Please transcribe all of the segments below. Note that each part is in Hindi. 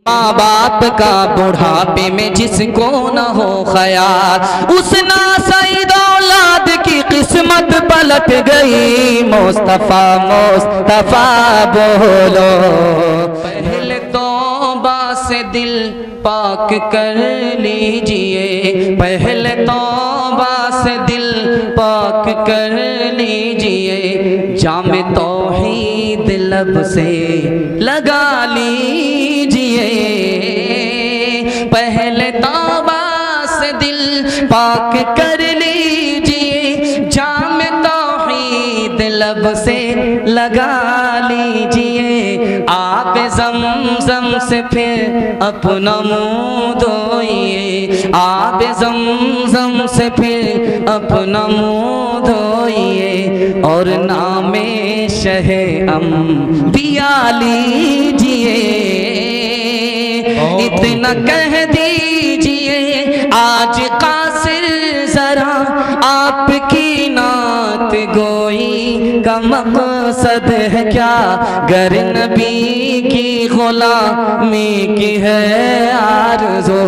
माँ बाप का बुढ़ापे में जिसको न हो ख्याल, उस नासईद औलाद की किस्मत पलट गई। मुस्तफा मुस्तफा बोलो, पहले तौबा से दिल पाक कर लीजिए, पहले तौबा से दिल पाक कर लीजिए, जामे तौहीद लब से लगा लीजिए। पहले तौबा से दिल पाक कर लीजिए, जामे तौहीद लब से लगा लीजिए। आप ज़मज़म से फिर अपना मुँह धोइए, आप ज़मज़म से फिर अपना मुँह धोइए, और नामे शहे अंबिया लीजिए। इतना कह दीजिए आज कासिर जरा आपकी नात गोई का मकसद है क्या, गर नबी की गुलामी की है आरज़ू,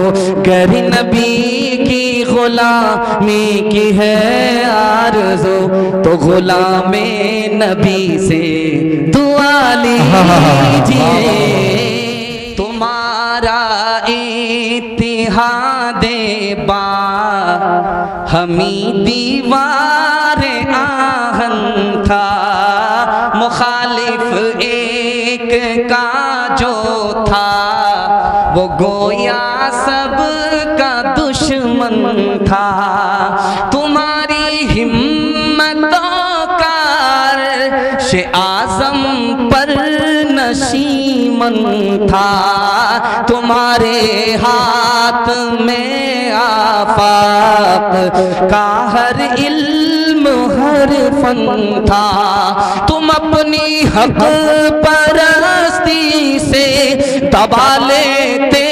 गर नबी की गुलामी की है आरज़ू, तो गुलामे नबी से दुआ लीजिए। तुम्हारा इत्तिहादे बा हमी दीवार आहन था, मुखालिफ एक का जो था वो गोया सब का दुश्मन था। तुम्हारी हिम्मतों का अर्श आज़म पर नशीमन था, तुम्हारे हाथ में आफाक का हर इल्म हर फन था। तुम अपनी हक परस्ती से दबा लेते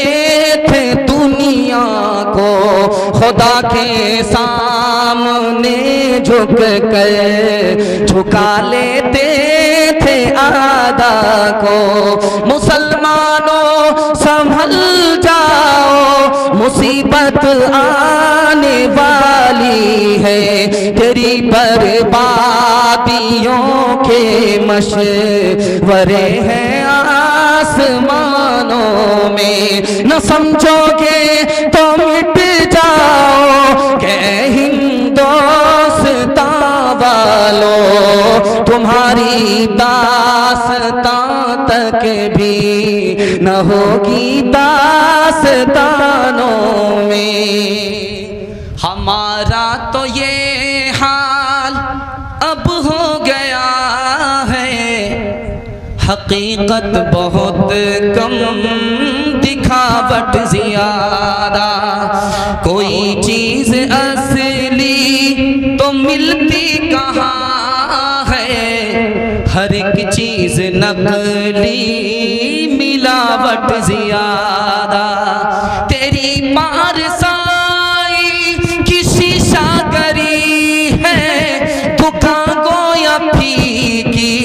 थे दुनिया को, खुदा के सामने झुक कर झुका लेते थे आदा को। मुसलमानों संभल जाओ, मुसीबत आने वाली है, तेरी बर्बादियों के मशवरे हैं आसमानों में। न समझोगे तो मिट जाओ के हिंदोस्तां वालों, तुम्हारी दास्तां तक भी न होगी दास्तानों में। हमारा तो ये हाल अब हो गया है, हकीकत बहुत कम दिखावट ज्यादा, कोई चीज असली तो मिलती कहाँ है, हर एक चीज नकली मिलावट ज्यादा। तेरी पारसाई की शीशागरी है, दुकान गोया फीकी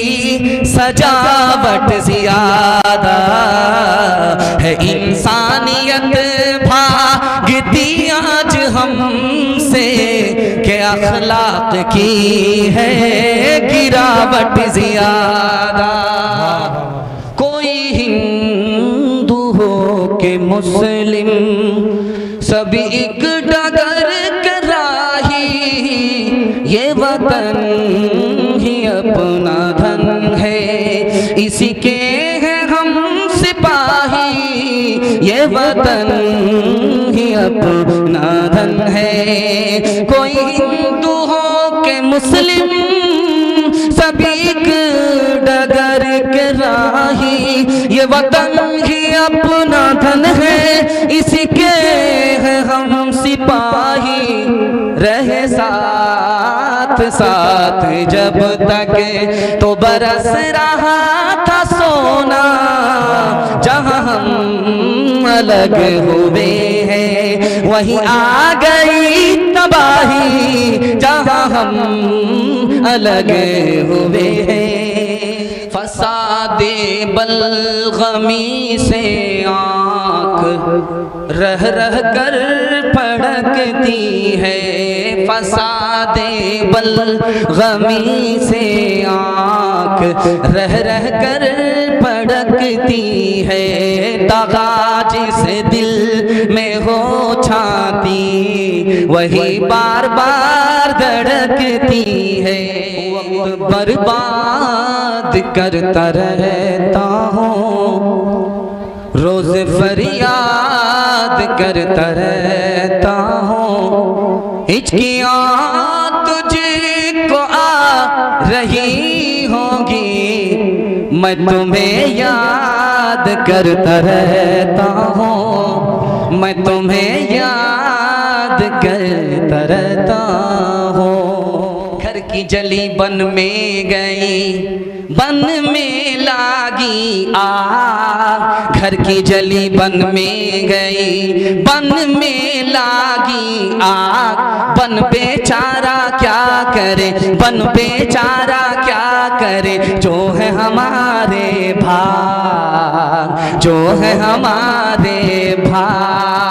सजावट ज्यादा है। इंसानियत भागती आज हमसे के अखलाक की है गिरावट ज्यादा। कोई हिंदू हो के मुस्लिम सभी एक डगर कराही, ये वतन ही अपना धन है, इसी के हैं हम सिपाही, ये वतन ही अपना धन है। कोई हिंदू हो के मुस्लिम सभी एक डगर के राही, ये वतन ही अपना धन है, इसी के हैं हम सिपाही, रहे साथ साथ जब तक तो बरस रहा था सोना, जहाँ हम अलग हुए हैं वहीं आ गई तबाही, जहाँ हम अलग हुए हैं। फसादे बलगमी से रह रह कर फड़कती है, फसादे बल गमी से आँख रह रह कर फड़कती है, दगा जिस दिल में हो छाती वही बार बार धड़कती है। वक्त बर्बाद करता रहता हूँ, रोज फरियाद करता रहता हूँ, हिचकियाँ तुझको आ रही होंगी, मैं तुम्हें याद करता रहता हूँ, मैं तुम्हें याद करता रहता हूँ। घर की जली बन में गई, बन में लागी आग, घर की जली बन में गई, बन में लागी आग, बन बेचारा क्या करे, बन बेचारा क्या करे, जो है हमारे भाग, जो है हमारे भाग।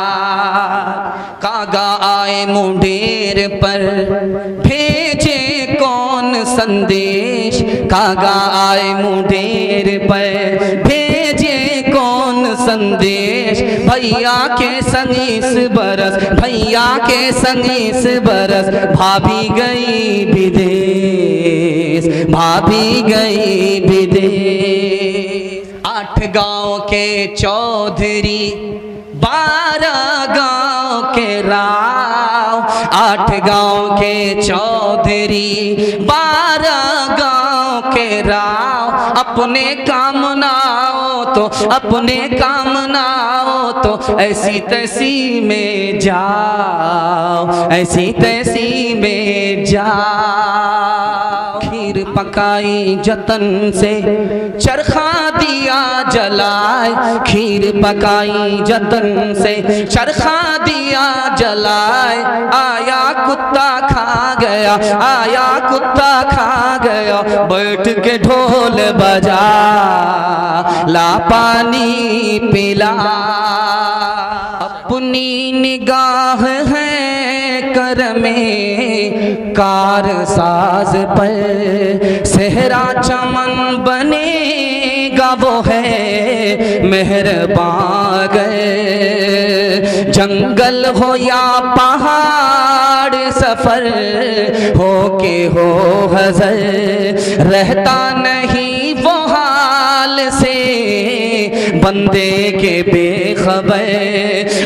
कागा आए मुंडेर पर भेजे कौन संदेश, कागा आए मुंडेर पर भेजे कौन संदेश, भैया के संग इस बरस, भैया के संग इस बरस, भाभी गई विदेश, भाभी गई विदेश। 8 गांव के चौधरी, 12 गांव के राव, 8 गांव के चौधरी, 12 गांव के राव, अपने काम ना हो तो, अपने काम ना हो तो ऐसी तैसी में जाओ, ऐसी तैसी में जाओ। खीर पकाई जतन से, चरखा दिया जलाए, खीर पकाई जतन से, चरखा दिया जलाए, आया कुत्ता खा गया, आया कुत्ता खा गया, बैठ के ढोल बजा, ला पानी पिला। अपनी निगाह है कर में कार साज पर, सेहरा चमन बनेगा वो है मेहरबान गए। जंगल हो या पहाड़ सफर हो के हो हजर, रहता नहीं वो हाल से बंदे के बेखबर।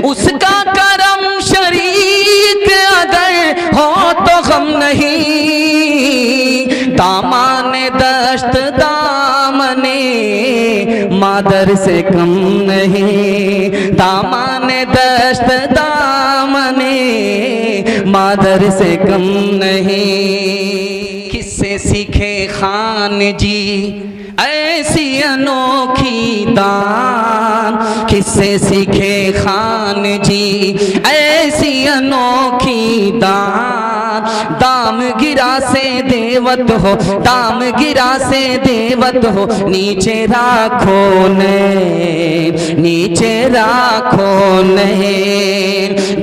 उसका करम शरीक अगर हो तो गम नहीं, दामाने दश्त दामने मादर से कम नहीं, दामाने दश्त दामने मादर से कम नहीं। किससे सीखे खान जी ऐसी अनोखी दान, किससे सीखे खान जी ऐसी अनोखी दान। दाम गिरा से देवत हो, दाम गिरा से देवत हो, नीचे राखो ने, नीचे राखो ने।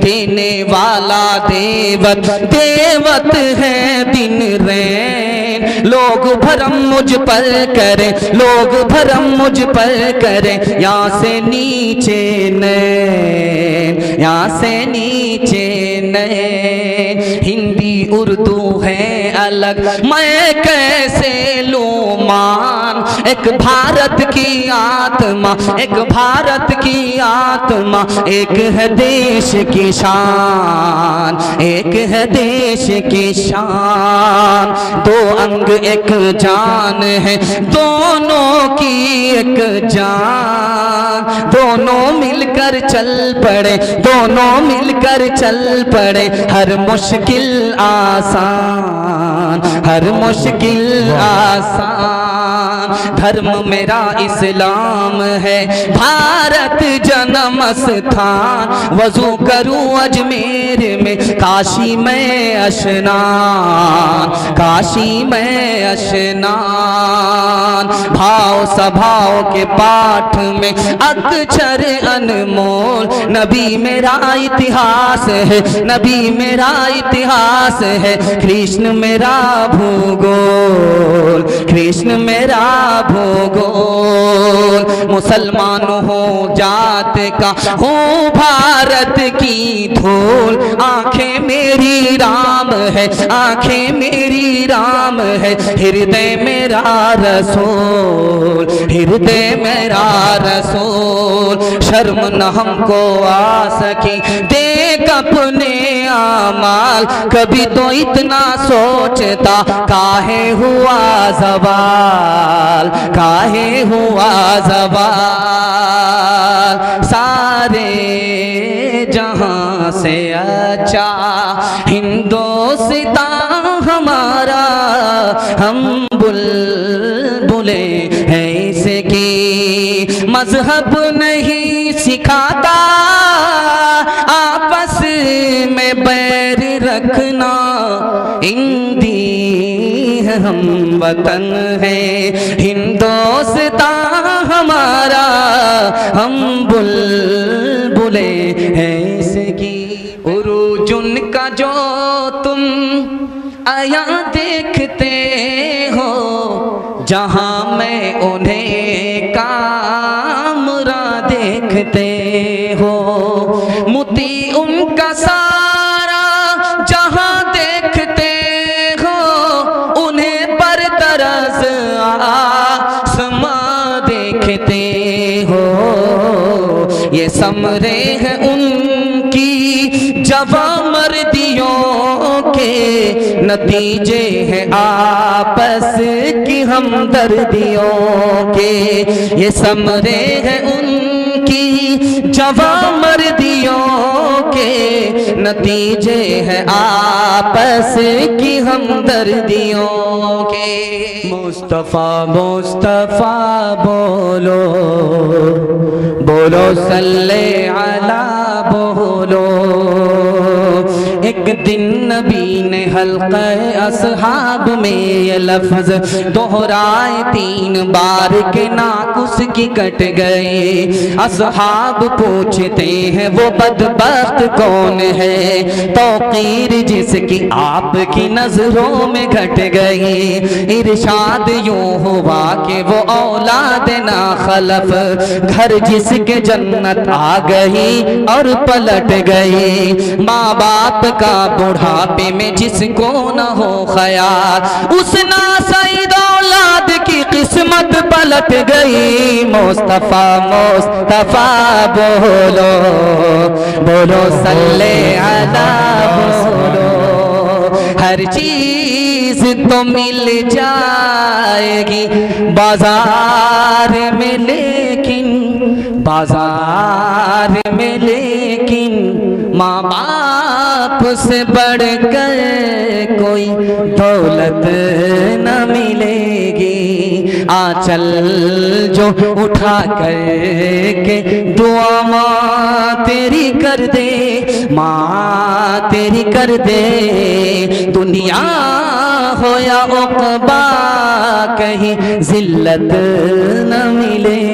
देने वाला देवत, देवत है दिन रैन। लोग भरम मुझ पर करे, लोग भरम मुझ पर करे, यहाँ से नीचे नैन, यहाँ से नीचे नैन। हिंदी उर्दू है अलग, मैं कैसे लूं मान। एक भारत की आत्मा, एक भारत की आत्मा, एक है देश की शान, एक है देश की शान। दो अंग एक जान है, दोनों की एक जान। दोनों मिलकर चल पड़े, दोनों मिलकर चल पड़े, हर मुश्किल आसान, हर मुश्किल आसान। धर्म मेरा इस्लाम है, भारत जन्म स्थान। वजू करूं अजमेर में, काशी में अशनान, काशी में अशनान। भाव सभाओं के पाठ में अक्षर अनमोल, नबी मेरा इतिहास है, नबी मेरा इतिहास है। कृष्ण मेरा भूगोल, कृष्ण मेरा भूगोल। मुसलमान हो जात का, हो भारत की धूल। आंखें मेरी राम है, आंखें मेरी राम है। हृदय मेरा रसूल, हृदय मेरा रसूल। शर्म न हमको आ सकी, देख अपने आमाल। कभी तो इतना सोचता, काहे हुआ ज़वाल, काहे हुआ ज़वाल। सारे जहां से अच्छा हिंदुस्तान हमारा, हम बुलबुले हैं इसकी। मजहब नहीं सिखाता आपस में बैर रखना, हिंदी है हम वतन है हिंदुस्तान हमारा, हम बुलबुले हैं इसकी। उर्जुन का जो तुम आया देखते हो, जहां में उन्हें कामरा देखते हो। मोती उनका सारा जहां देखते हो, उन्हें पर तरस आसमां देखते हो। ये समरे हैं उनकी जवामर्दियों के, नतीजे हैं आपस की हमदर्दियों के। ये समरे हैं उनकी जवामर्दियों के, नतीजे हैं आपस की हमदर्दियों के। मुस्तफ़ा मुस्तफ़ा बोलो, बोलो सल्ले अला बोलो। एक दिन नबी ने हल्क़े असहाब में ये लफ्ज़ दोहराए 3 बार के नाकुस की कट गए। असहाब पूछते हैं वो बदबख्त कौन है, तौक़ीर जिसकी आपकी नजरों में घट गई। इरशाद यूं हुआ कि वो औलाद ना खलफ, घर जिसके जन्नत आ गई और पलट गई। माँ बाप का बुढ़ापे में जिसको न हो ख्याल, उस नासईद औलाद की किस्मत पलट गई। मुस्तफ़ा मुस्तफ़ा बोलो, बोलो सल्ले अला बोलो। हर चीज तो मिल जाएगी बाजार में, लेकिन बाजार में लेकिन माँ बाप से बढ़कर कोई दौलत न मिलेगी। आंचल जो उठा कर के दुआ माँ तेरी कर दे, माँ तेरी कर दे। दुनिया हो या उक़बा कहीं जिल्लत न मिले।